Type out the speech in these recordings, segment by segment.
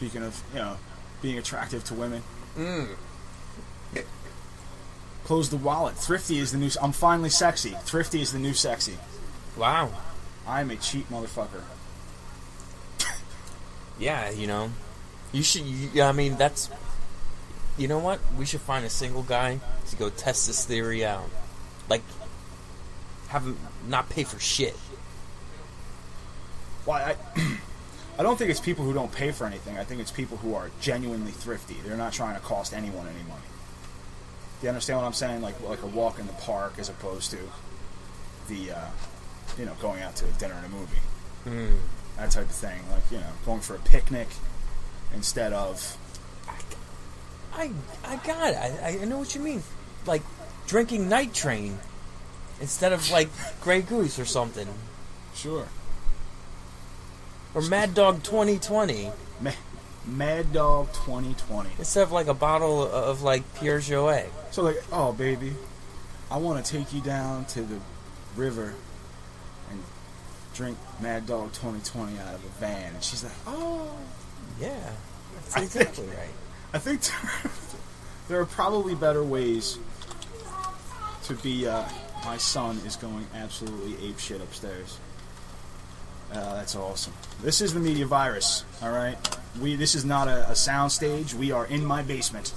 Speaking of, being attractive to women. Close the wallet. Thrifty is the new... I'm finally sexy. Thrifty is the new sexy. Wow. I'm a cheap motherfucker. Yeah, You should... I mean, that's... You know what? We should find a single guy to go test this theory out. Like, have him not pay for shit. Well, I don't think it's people who don't pay for anything. I think it's people who are genuinely thrifty. They're not trying to cost anyone any money. Do you understand what I'm saying? Like a walk in the park as opposed to the, going out to dinner and a movie. That type of thing. Like, going for a picnic instead of... I got it. I know what you mean. Like, drinking Night Train instead of, like, Grey Goose or something. Sure. Or Mad Dog 2020. Mad Dog 2020. Instead of, like, a bottle of, like, Pierre Jouet. So, like, oh, baby, I want to take you down to the river and drink Mad Dog 2020 out of a van. And she's like, oh. Yeah, that's exactly right. I think there are probably better ways to be... my son is going absolutely apeshit upstairs. That's awesome. This is the media virus, all right? This is not a sound stage. We are in my basement.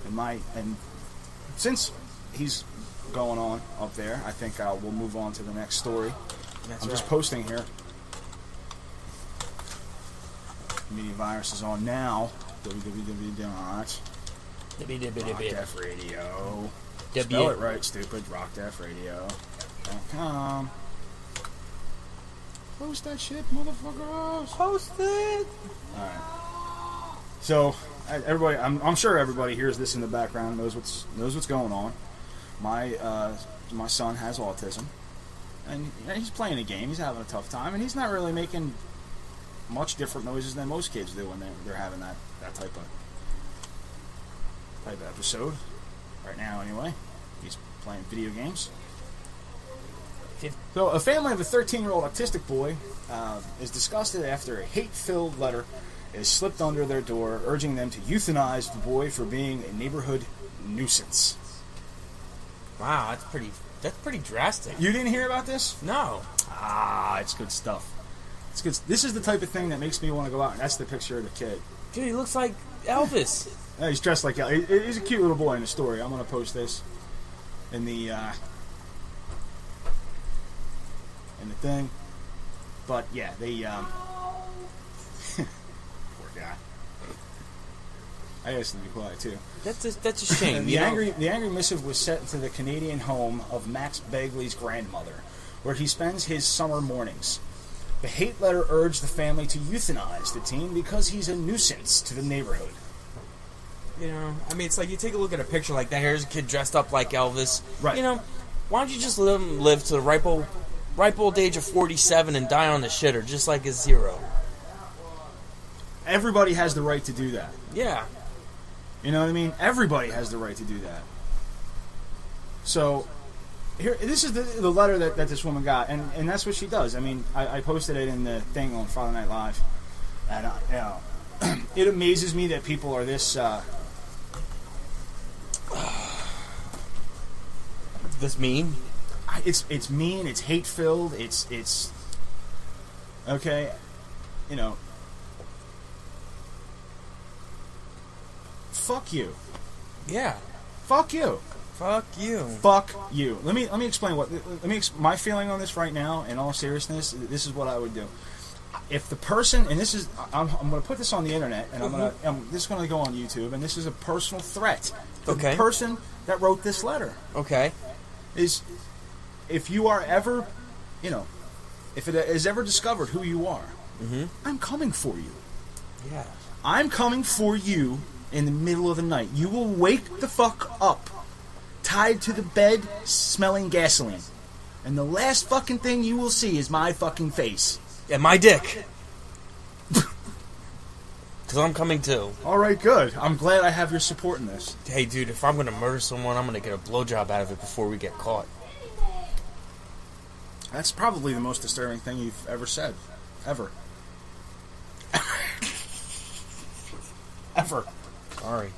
And since he's going on up there, I think we'll move on to the next story. I'm just posting here. Media virus is on now. www.rockdefradio. Spell it right, stupid. rockdefradio.com. Post that shit, motherfuckers. Post it. All right. So, everybody, I'm sure everybody hears this in the background, knows what's going on. My son has autism, and he's playing a game. He's having a tough time, and he's not really making much different noises than most kids do when they're having that type of episode. Right now, anyway, he's playing video games. So, a family of a 13-year-old autistic boy is disgusted after a hate-filled letter is slipped under their door, urging them to euthanize the boy for being a neighborhood nuisance. Wow, that's pretty drastic. You didn't hear about this? No. It's good stuff. It's good. This is the type of thing that makes me want to go out, and that's the picture of the kid. Dude, he looks like Elvis. He's dressed like Elvis. He's a cute little boy in the story. I'm going to post this in the thing. But yeah, they poor guy. I asked him to be quiet too. That's a shame. The angry missive was sent to the Canadian home of Max Bagley's grandmother, where he spends his summer mornings. The hate letter urged the family to euthanize the teen because he's a nuisance to the neighborhood. I mean, it's like you take a look at a picture like that. Here's a kid dressed up like Elvis. Right. Why don't you just live to the ripe old age of 47 and die on the shitter, just like a zero? Everybody has the right to do that. Yeah. You know what I mean? Everybody has the right to do that. So, here, this is the letter that this woman got, and that's what she does. I mean, I posted it in the thing on Friday Night Live, and it amazes me that people are this this mean. It's mean. It's hate filled. It's okay. Fuck you. Yeah. Fuck you. Fuck you. Fuck you. Let me explain my feeling on this right now. In all seriousness, this is what I would do. If the person, and this is, I'm going to put this on the internet, and this is going to go on YouTube, and this is a personal threat. The person that wrote this letter. Okay. Is, if you are ever, if it is ever discovered who you are, I'm coming for you. Yeah. I'm coming for you in the middle of the night. You will wake the fuck up, tied to the bed, smelling gasoline. And the last fucking thing you will see is my fucking face. Yeah, my dick. Because I'm coming too. Alright, good. I'm glad I have your support in this. Hey, dude, if I'm going to murder someone, I'm going to get a blowjob out of it before we get caught. That's probably the most disturbing thing you've ever said. Ever. ever. Sorry.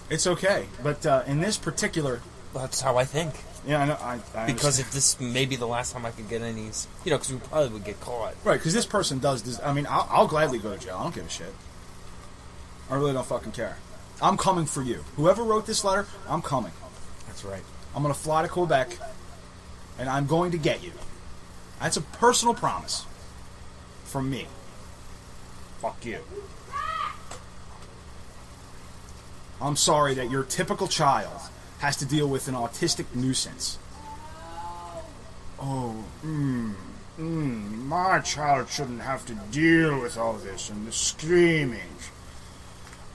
It's okay. But in this particular... That's how I think. Yeah, I know. I because if this may be the last time I could get any... You know, because we probably would get caught. Right, because this person does this. I mean, I'll gladly go to jail. I don't give a shit. I really don't fucking care. I'm coming for you. Whoever wrote this letter, I'm coming. That's right. I'm going to fly to Quebec, and I'm going to get you. That's a personal promise from me. Fuck you. I'm sorry that your typical child has to deal with an autistic nuisance. Oh, my child shouldn't have to deal with all this and the screaming.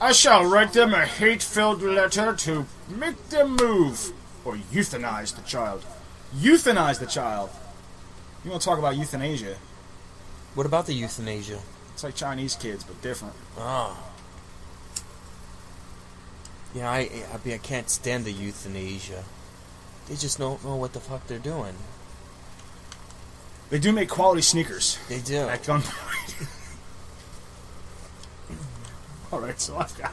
I shall write them a hate-filled letter to make them move, or euthanize the child. Euthanize the child? You want to talk about euthanasia? What about the euthanasia? It's like Chinese kids, but different. Ah. Yeah, I mean, I can't stand the euthanasia. They just don't know what the fuck they're doing. They do make quality sneakers. They do. At gunpoint. Alright, so I've got...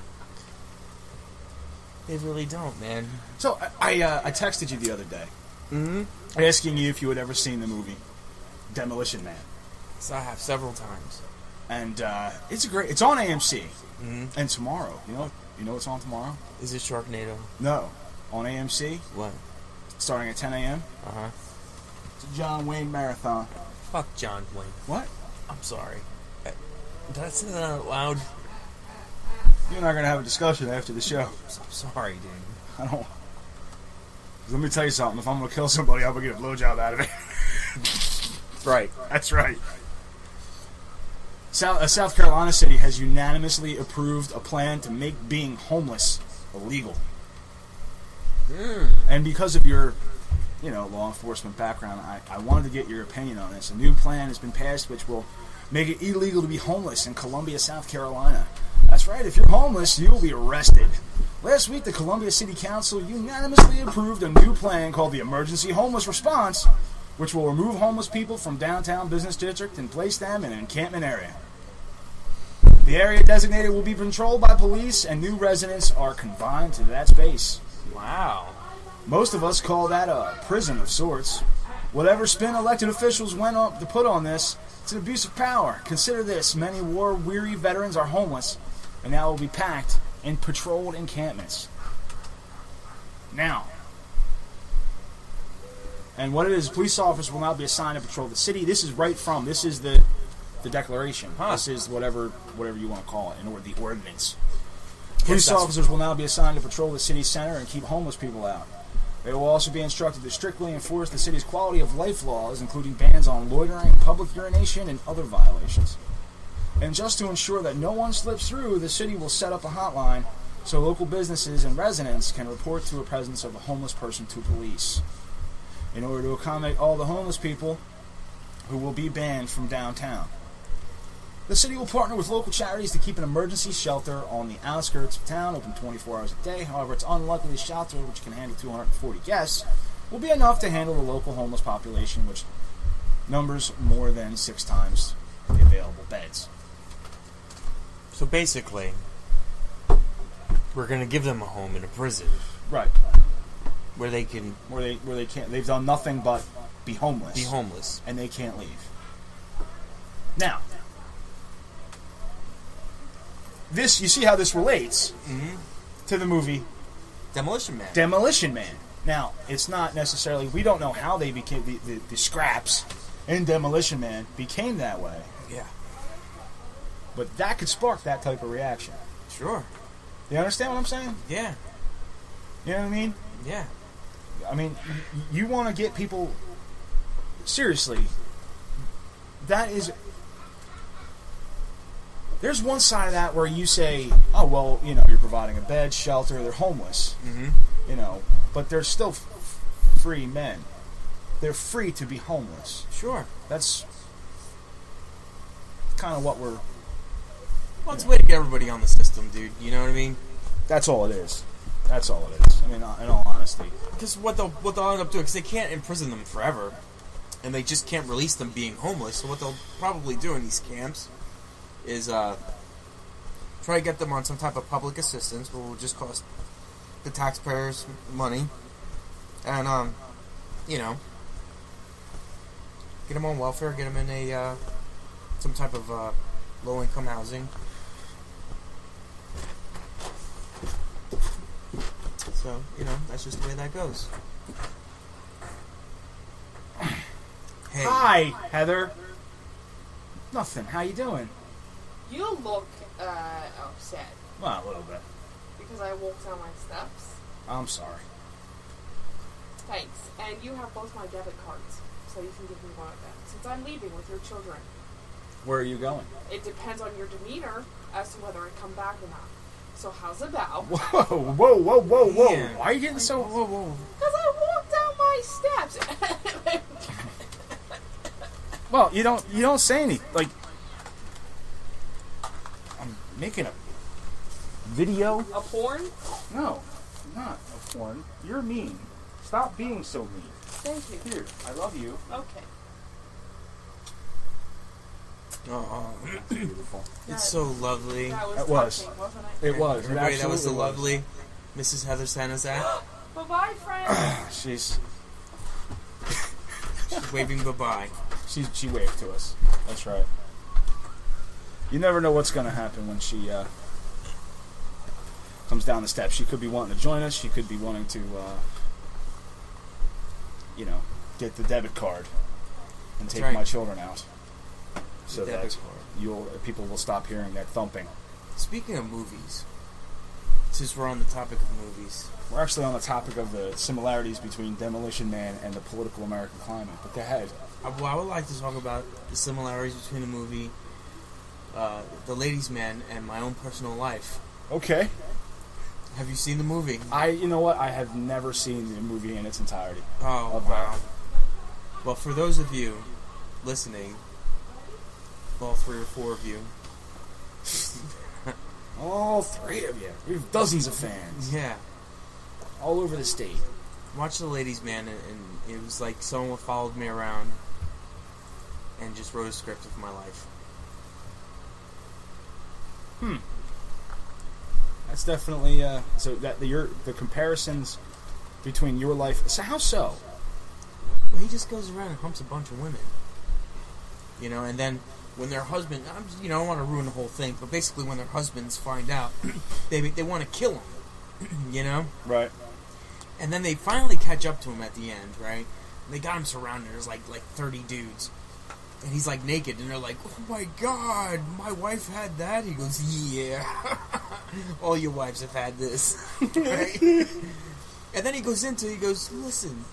They really don't, man. So, I texted you the other day. Mm-hmm. Asking you if you had ever seen the movie Demolition Man. So I have several times. And, it's on AMC. Mm-hmm. And tomorrow, you know what's on tomorrow? Is it Sharknado? No. On AMC, What? starting at 10 a.m. Uh-huh. It's a John Wayne marathon. Fuck John Wayne. What? I'm sorry. Did I say that out loud? You and I are going to have a discussion after the show. I'm sorry, dude. I don't... Let me tell you something. If I'm going to kill somebody, I'm going to get a blowjob out of it. That's right. That's right. South Carolina city has unanimously approved a plan to make being homeless illegal. And because of your, law enforcement background, I wanted to get your opinion on this. A new plan has been passed which will make it illegal to be homeless in Columbia, South Carolina. That's right, if you're homeless, you will be arrested. Last week, the Columbia City Council unanimously approved a new plan called the Emergency Homeless Response, which will remove homeless people from downtown business district and place them in an encampment area. The area designated will be patrolled by police, and new residents are confined to that space. Wow. Most of us call that a prison of sorts. Whatever spin elected officials went up to put on this, it's an abuse of power. Consider this, many war-weary veterans are homeless, and now will be packed in patrolled encampments. Now, and what it is, police officers will now be assigned to patrol the city. This is the declaration. Huh. This is whatever you want to call it, the ordinance. Police officers will now be assigned to patrol the city center and keep homeless people out. They will also be instructed to strictly enforce the city's quality of life laws, including bans on loitering, public urination, and other violations. And just to ensure that no one slips through, the city will set up a hotline so local businesses and residents can report to a presence of a homeless person to police. In order to accommodate all the homeless people who will be banned from downtown. The city will partner with local charities to keep an emergency shelter on the outskirts of town, open 24 hours a day. However, it's unlikely the shelter, which can handle 240 guests, will be enough to handle the local homeless population, which numbers more than 6 times the available beds. So basically, we're going to give them a home in a prison. Right. Where they can... Where they can't... They've done nothing but be homeless. Be homeless. And they can't leave. Now... This, you see how this relates to the movie Demolition Man. Now, it's not necessarily, we don't know how they became, the scraps in Demolition Man became that way. Yeah. But that could spark that type of reaction. Sure. You understand what I'm saying? Yeah. You know what I mean? Yeah. I mean, you want to get people, seriously, that is... There's one side of that where you say, oh, well, you're providing a bed, shelter, they're homeless. Mm-hmm. But they're still free men. They're free to be homeless. Sure. That's kind of what we're... Well, it's a way to get everybody on the system, dude. You know what I mean? That's all it is. That's all it is. I mean, in all honesty. Because what they'll end up doing, because they can't imprison them forever, and they just can't release them being homeless, so what they'll probably do in these camps is try to get them on some type of public assistance, which will just cost the taxpayers money, and you know, get them on welfare, get them in a some type of low-income housing. So, you know, that's just the way that goes. Hey. Hi, Heather. Nothing. How you doing? You look upset Well, a little bit. because I walked down my steps. I'm sorry. Thanks. And you have both my debit cards, so you can give me one of them. Since I'm leaving with your children, Where are you going? it depends on your demeanor as to whether I come back or not. So how's about? Whoa. Yeah. Why are you getting so... Whoa. Because I walked down my steps. Well, you don't say anything. Like, I'm making a video. A porn? No, not a porn. You're mean. Stop being so mean. Thank you. Here, I love you. Okay. Oh, Beautiful. it's so lovely. That was. touching, wasn't it? It was. It Everybody, that was the absolutely lovely Mrs. Heather Sanazak. Bye-bye, friend. She's Waving bye-bye. she waved to us. That's right. You never know what's going to happen when she comes down the steps. She could be wanting to join us. She could be wanting to, get the debit card and That's take right. my children out, so The that debit card. people will stop hearing that thumping. Speaking of movies, since we're on the topic of movies, We're actually on the topic of the similarities between Demolition Man and the political American climate. But go ahead. I would like to talk about the similarities between the movie The Ladies' Man and my own personal life. Okay. Have you seen the movie? You know what? I have never seen the movie in its entirety. Oh, Of wow. Well, for those of you listening, all 3 or 4 of you, All 3 of you. We have dozens of fans yeah, all over the state. watch The Ladies' Man, and it was like someone followed me around and just wrote a script of my life. That's definitely so that the comparisons between your life. So how so? Well, he just goes around and humps a bunch of women. You know, and then when their husband, I don't want to ruin the whole thing, but basically when their husbands find out, they want to kill him. You know? Right. And then they finally catch up to him at the end, right? And they got him surrounded. There's like 30 dudes. And he's like naked, and they're like, "Oh my God, my wife had that." He goes, "Yeah, all your wives have had this." Right? And then he goes, "Listen,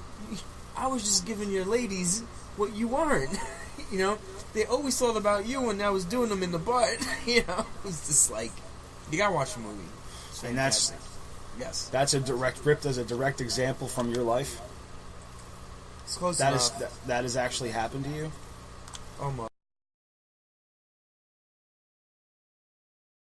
I was just giving your ladies what you weren't. You know, they always thought about you, and I was doing them in the butt." You know, it's just like, you gotta watch the movie. It's And that's yes, that's a direct ripped as a direct example from your life. it's close That enough. is that has actually happened to you. Almost.